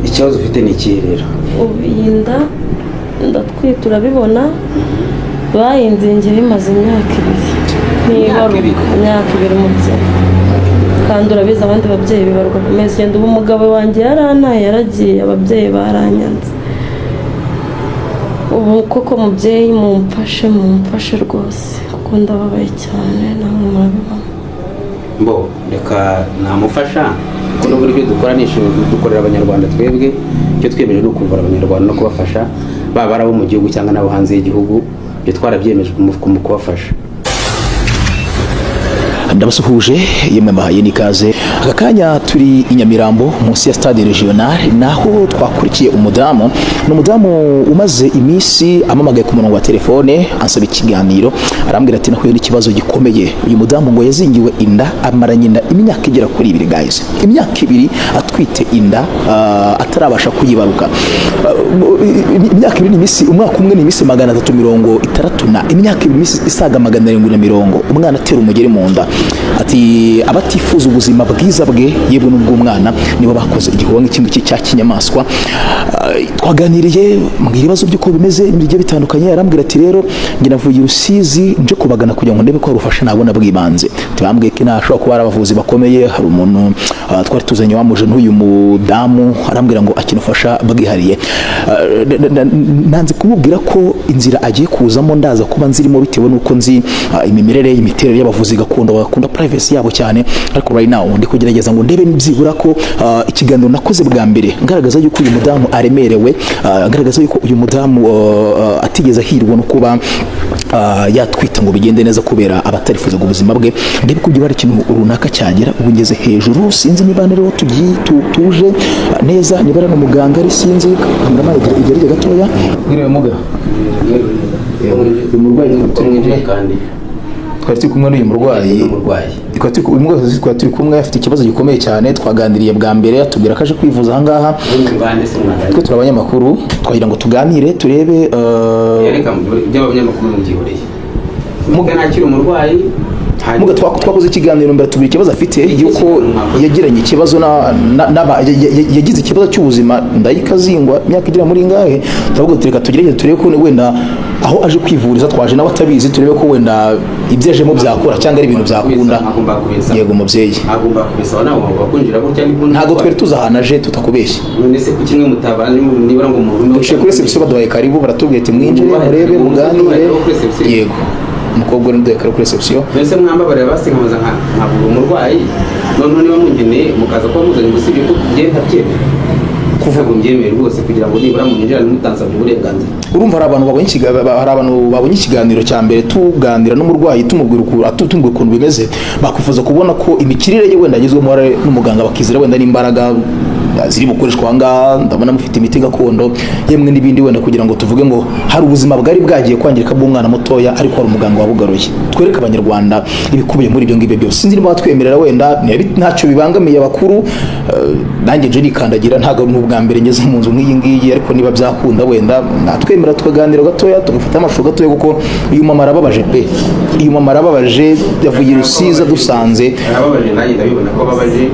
ikibazo ufite ni ikirero ubinda ndatwite urabibona bayinzingiye bimaze imyaka 2 ntibaruka imyaka 2 mu bye kandi urabizi abandi babyeyi bibaruka ku mezi yenda ubu umugabo wanjye yarantaye yaragiye ababyeyi baranyanze ubu koko mubyeyi mumfashe rwose kuko ndababaye cyane namwe murabibona mbo reka namufasha kuko n'uburyo dukorera abanyarwanda twebwe icyo twiyemeje ni ukuvura abanyarwanda no kubafasha baba ari abo mu gihugu cyangwa n'abo hanze y'igihugu ibyo twarabyemeje kubafasha. Ndabasuhuje yemwe mbahaye n'ikaze. Aka kanya turi i Nyamirambo munsi ya stade regional naho twakurikiye umudamu umaze iminsi amamagaye ku murongo wa telefone ansaba ikiganiro arambwira ati nahuye n'ikibazo gikomeye. Uyu mudamu ngo yazingiwe inda amaranye inda imyaka igera kuri 2 guys, imyaka 2 atwite inda atarabasha kuyibaruka. Imyaka 2 n'imisi umwaka umwe n'imisi 360 imyaka 2 n'imisi isaga 770 umwana atera umugeri mu nda. Ati abatifuza ubuzima bwiza bwe yebwe n'ubwo umwana nibo bakoze igikorwa nk'ikindi cya kinyamaswa. Twaganiriye mu bibazo by'uko bimeze ibiryo bitandukanye arambwira ati rero ngira navuye Rusizi nje kubagana kugira ngo ndebe ko arufasha nabona bwibanze. Tubambwiye ko nashobora kuba arabavuzi bakomeye. Hari umuntu twari tuzanye wamuje n'uyu mudamu arambwira ngo akinufasha bwihariye. Nanze kumubwira ko inzira agiye kuzamo ndaza kuba nzirimo bitewe nuko nzi imimerere y'imiterere y'abavuzi gakondo bakunda privacy yabo cyane, ariko right now ndi kugerageza ngo ndebe nibyibura ko ikiganiro nakoze bwa mbere ngaragaza yuko uyu mudamu aremerewe, ngaragaza yuko uyu mudamu atigeze ahirwa no kuba yatwita ngo bigende neza kubera abatarifuzaga ubuzima bwe. Ndebe kugira ari ikintu runaka cyagera ubu ngeze hejuru. Sinzi niba rero tuje neza niba ari umuganga ari sinzi kamera igeri gatoya ngire muga umurwayi turi kandi twari kumwe n'uyu murwayi twari turi kumwe afite ikibazo gikomeye cyane. Twaganiriye bwa mbere atubwira ko aje kwivuza aha ngaha. Twe turabanyamakuru twagira ngo tuganire turebe yereka by'abanyamakuru mubyihoreye muga nakira umurwayi muga twakoze ikiganiro mbere tubira ikibazo afite yuko yagiranye ikibazo yagize ikibazo cy'ubuzima ndayikazingwa imyaka igira muri ngahe. Turavuga tureka tugerageze turebe ko wenda aho aje kwivuriza twaje n'abatabizi turebe ko wenda ibyejemo byakora cyangwa ari ibintu byakunda. Yego mubyeyi agomba kubisaba nawe bakunjira gutya ntago twari tuzahanaje tutakubeshya. None se ku kimwe mutabana nibura ngo umuntu duciye kuri reception baduhaye karibu baratubwiye ati mwinjire murebe muganire. Yego umukobwa n'uduhaye kuri reception. Mbese mwambabare basinkamaza nkabura umurwayi none niba mungeneye mukaza kuba muzanye gusibye ko genda byemera kuvuga mbyemere rwose kugira ngo nibura munjira n'umutanzabye uburenganzira. Urumva hari abantu babonye ikiganiro cya mbere tuganira n'umurwayi tumubwira ukuntu bimeze, bakwifuza kubona ko imikirire ye wenda agizwemo n'umuganga bakizera wenda n'imbaraga ziri bukoreshwa ahangaha. Ndabona mufite imiti gakondo yemwe n'ibindi wenda kugira ngo tuvuge ngo hari ubuzima bwari bwagiye kwangirika bw'umwana mutoya ariko hari umuganga wabugaruye. Twereke abanyarwanda ibikubiye muri ibyo ngibyo byose. Sinzi niba batwemerera wenda ntacyo bibangamiye abakuru. Nanjye nje nikandagira ntago n'ubwa mbere ngeze mu nzu nk'iyi ngiyi, ariko niba byakunda wenda natwemera tukaganira gatoya tugafata amashu gatoya kuko uyu mama arababaje pe. Uyu mama arababaje yavuye Rusizi dusanze arababaje nanjye ndabibona ko babaje.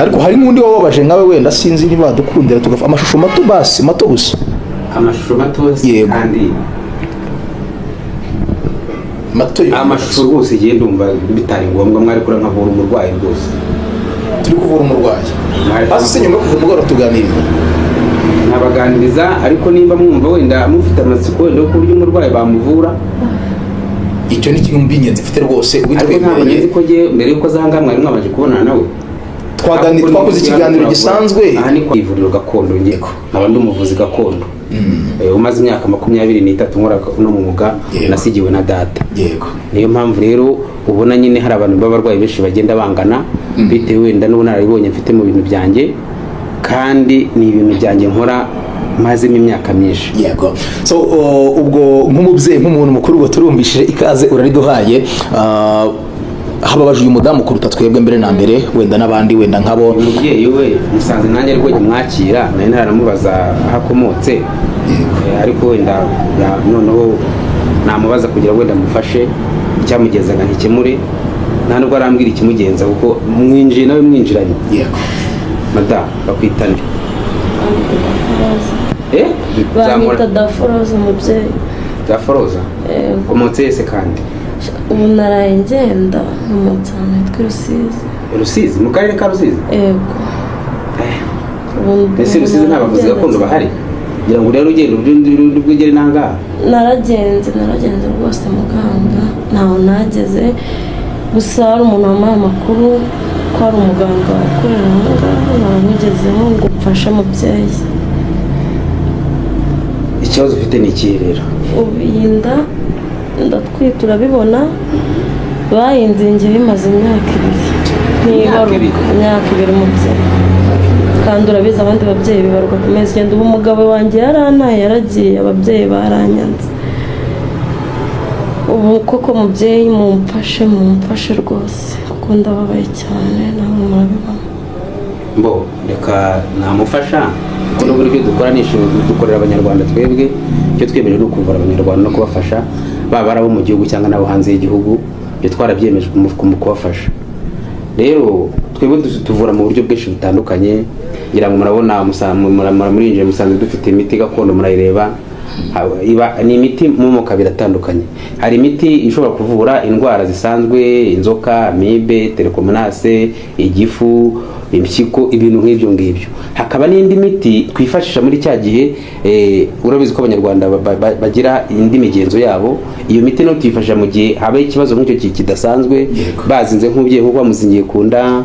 Ariko hari n'undi wababaje nkawe wenda sinzi niba dukundira tugafa amashusho mato basi mato gusa amashusho mato kandi mato amashusho rwose igihe ndumva bitari ngombwa mwari kura nkavura umurwayi rwose turi kuvura umurwayi basi se nyuma kuvura umugore tuganiriza nabaganiriza. Ariko nimba mwumva wenda mufite amatsiko wenda ko uburyo umurwayi bamuvura icyo ni kimwe mu by'ingenzi mfite rwose ubitwemereye ko mbere yuko azanga mwari mwabanje kubonana nawe twakoze ikiganiro gisanzwe. Aha ni ku ivuriro gakondo ngeko nkaba ndi umuvuzi gakondo umaze imyaka 23 nkora no mu muga nasigiwe na data. Yego niyo mpamvu rero ubona nyine hari abantu b'abarwayi benshi bagenda bangana bitewe wenda n'ubunararibonye mfite mu bintu byanjye kandi ni ibintu byanjye nkora mazemo imyaka myinshi. Yego so ubwo nk'umubyeyi nk'umuntu mukuru ngo turumbishije ikaze urariduhaye. Hababaje uyu mudamu kuruta twebwe mbere na mbere wenda n'abandi wenda nkabo. Umubyeyi we musanze nanjye ariko nyamwakira nari naramubaza ahakomotse ariko wenda noneho namubaza kugira wenda mufashe icyamugenzaga nkikemure nta nubwo arambwira ikimugenza kuko mwinjiye nawe mwinjiranye. Yego mada bakwitane banyita Daforoza umubyeyi. Daforoza umutse wese kandi ubu naraye ngenda umutse ahantu hitwa Rusizi. Rusizi mu karere ka Rusizi? Yego. Ese Rusizi nta bavuzi gakondo bahari? Ngira ngo rero ugenda ubwigere nangaha? Naragenze rwose muganga ntaho nageze, gusa hari umuntu wampaye amakuru ko hari umuganga ukorera ahangaha, namugezeho ngo mfashe mubyeyi. Ikibazo ufite ni ikihe rero? Ubu iyi nda ndatwite urabibona, bayinzingiye bimaze imyaka 2 ntibaruka, imyaka 2 mubyeyi, kandi urabizi abandi babyeyi bibaruka ku mezi 9. ubu umugabo wanjye yarantaye yaragiye, ababyeyi baranyanze. ubu koko mubyeyi mumfashe rwose kuko ndababaye cyane, namwe murabibona. Mbo reka namufasha kuko n'uburyo dukorera abanyarwanda twebwe, icyo twiyemeje ni ukuvura abanyarwanda no kubafasha, baba ari abo mu gihugu cyangwa n'abo hanze y'igihugu, ibyo twarabyiyemeje kubafasha. Rero twebwe tuvura mu buryo bwinshi butandukanye, ngira ngo murabona murinje musanzwe dufite imiti gakondo murayireba. Ni imiti mu moko abiri atandukanye. Hari imiti ishobora kuvura indwara zisanzwe, inzoka, amibe, telekomunase, igifu, impyiko, ibintu nk'ibyo ngibyo. Hakaba n'indi miti twifashisha muri cya gihe, urabizi ko abanyarwanda bagira indi migenzo yabo. Iyo miti no tuyifashisha mu gihe habaye ikibazo nk'icyo kidasanzwe, bazinze nk'ubyeyi nkuko bamuzingiye ku nda,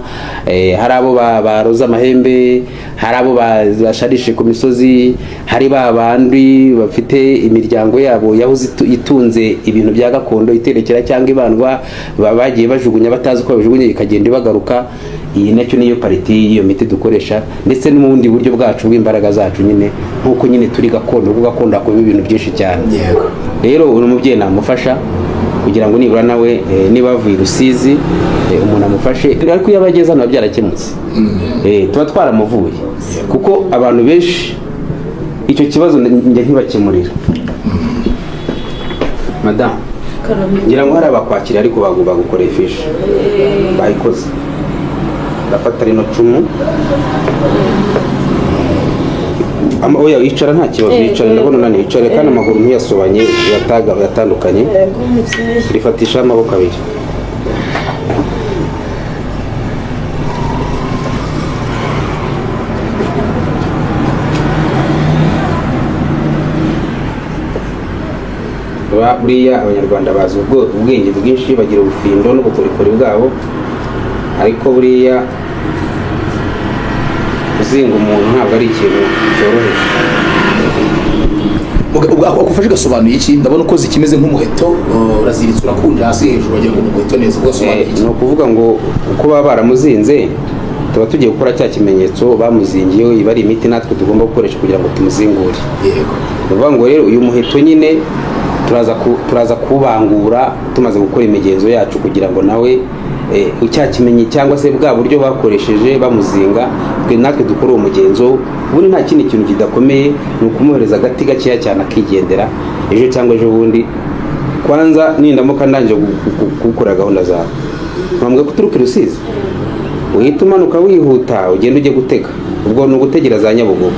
hari abo baroza amahembe, hari abo basharishe ku misozi, hari babandi bafite imiryango yabo yahoze itunze ibintu bya gakondo, iterekera cyangwa ibandwa, bagiye bajugunya batazi uko bajugunya ikagenda ibagaruka. Iyi nacyo niyo pariti y'iyo miti dukoresha, ndetse n'ubundi buryo bwacu bw'imbaraga zacu nyine, nkuko nyine turi gakondo, kuko gakondo hakubiyemo ibintu byinshi cyane. Rero uyu mubyeyi namufasha kugira ngo nibura nawe niba avuye Rusizi umuntu amufashe, ariko iyo abageze hano byarakemutse. Tuba twaramuvuye kuko abantu benshi icyo kibazo njya ntibakemurira. Madamu, ngira ngo hari abakwakira ariko bagomba gukora ifishi bayikoze. Ndafata rino cumu. Oya yicara nta kibazo, yicara ndabona nani yicara, kandi amaguru ntiyasobanye yatandukanye. Rifatisha amaboko abiri. Buriya abanyarwanda bazi ubwenge bwinshi, bagira ubufindo n'ubukorikori bwabo, ariko buriya kuzinga umuntu ntabwo ari ikintu cyoroheje. Akufashe gasobanuye iki? Ndabona ukoze ikimeze nk'umuheto, uraziritse urakunja hasi hejuru wagira ngo umuheto neza. Ni ukuvuga ngo uko baba baramuzinze tuba tugiye gukora cya kimenyetso bamuzingiyeho, iba ari imiti natwe tugomba gukoresha kugira ngo tumuzingure. Yego. Ni ukuvuga ngo rero uyu muheto nyine turaza kubangura tumaze gukora imigenzo yacu, kugira ngo nawe cyakimenye cyangwa se bwa buryo bakoresheje bamuzinga, natwe dukora uwo mugenzo. Ubundi nta kindi kintu kidakomeye, ni ukumuhereza agati gakeya cyane akigendera. Ejo cyangwa ejo bundi kwanza nindamuka ndangije gukora gahunda zawe, mpamwe kuturuka Rusizi uhita umanuka wihuta ugenda ujye gutega, ubwo ni ugutegera za Nyabugogo.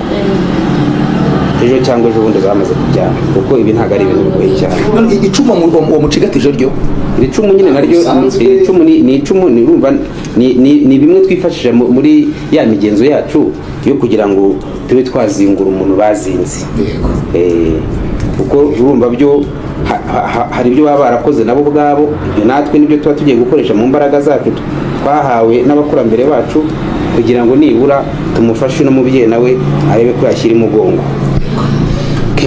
Ejo cyangwa ejo bundi zamaze kubyara, kuko ibi ntabwo ari ibintu bigoye cyane. Icumu uwo mucigatije ryo, iri cumu nyine naryo, iri cumu ni icumu, ni bimwe twifashisha muri ya migenzo yacu yo kugira ngo tube twazingura umuntu bazinze. Kuko urumva byo hari ibyo baba barakoze nabo ubwabo, ibyo natwe nibyo tuba tugiye gukoresha mu mbaraga zacu twahawe n'abakurambere bacu, kugira ngo nibura tumufashe n'umubyeyi nawe arebe ko yashyira imugongo.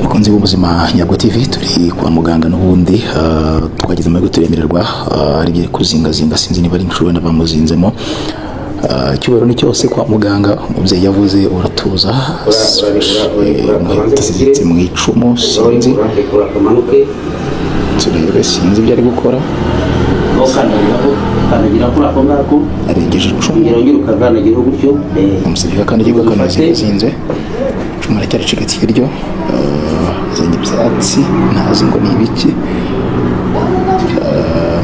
Bakunzi b'ubuzima Nyarwa TV, turi kwa muganga n'ubundi twageze muri guturemererwa ari kuzingazinga, sinzi niba ari inshuro bamuzinzemo. Icyubahiro ni cyose kwa muganga, umubyeyi yavuze uratuza, umuheto mu icumu, sinzi turebe, sinzi ibyo ari gukora. Arengeje icumu, umusabye kandi igihugu akanazinze icumu aracyaricigatiye ryo, azanye ibyatsi ntazi ngo ni ibiki,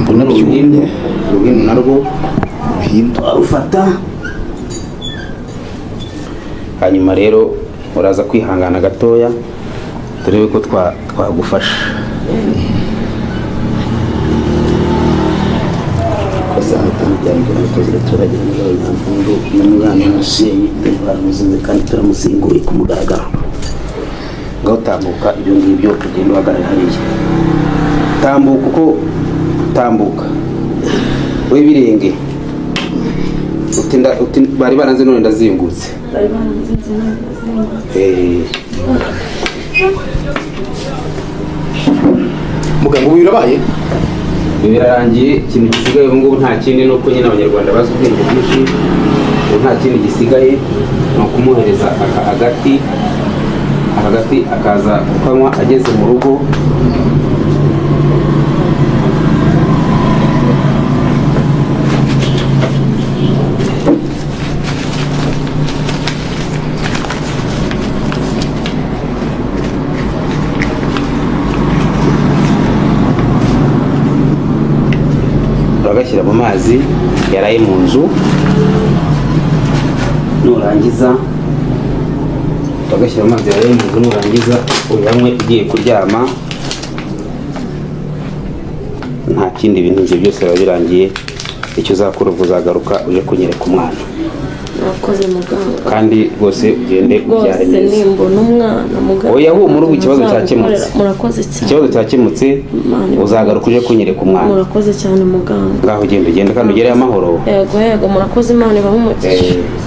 mbona byumye. Urugendo narwo uruhindo arufata, hanyuma rero uraza kwihangana gatoya turebe ko twagufasha. N'umwana w'umubyeyi baramuzinze kandi turamuzinguye ku mugaragaro. Ngaho tambuka ibyo ngibyo ugenda uhagarara hariya. Tambuka uko tambuka. W'ibirenge. Bari baranze none ndazingutse. bari baranzinze none ndazingutse. muganga ubu birabaye birarangiye. Ikintu gisigaye ubu ngubu nta kindi, nuko nyine abanyarwanda bazi ubwenge bwinshi. Ubu nta kindi gisigaye ni ukumuhereza agati akaza kukanywa ageze mu rugo. Uragashyira mu mazi yaraye mu nzu, nurangiza ugashyira amazi yaraye mu nzu, nurangiza uyanywe ugiye kuryama. Nta kindi bintu ibyo byose biba birangiye. Icyo uzakora ubwo uzagaruka uje kunyereka umwana. Murakoze muganga. Kandi rwose ugende ubyare neza. Rwose nimbona umwana muganga. Oya humura, ubu ikibazo cyakemutse. Murakoze cyane. Ikibazo cyakemutse, uzagaruka uje kunyereka umwana. Murakoze cyane muganga. Ngaho ugende kandi ugereyo amahoro. Yego murakoze, Imana ibahe umugisha.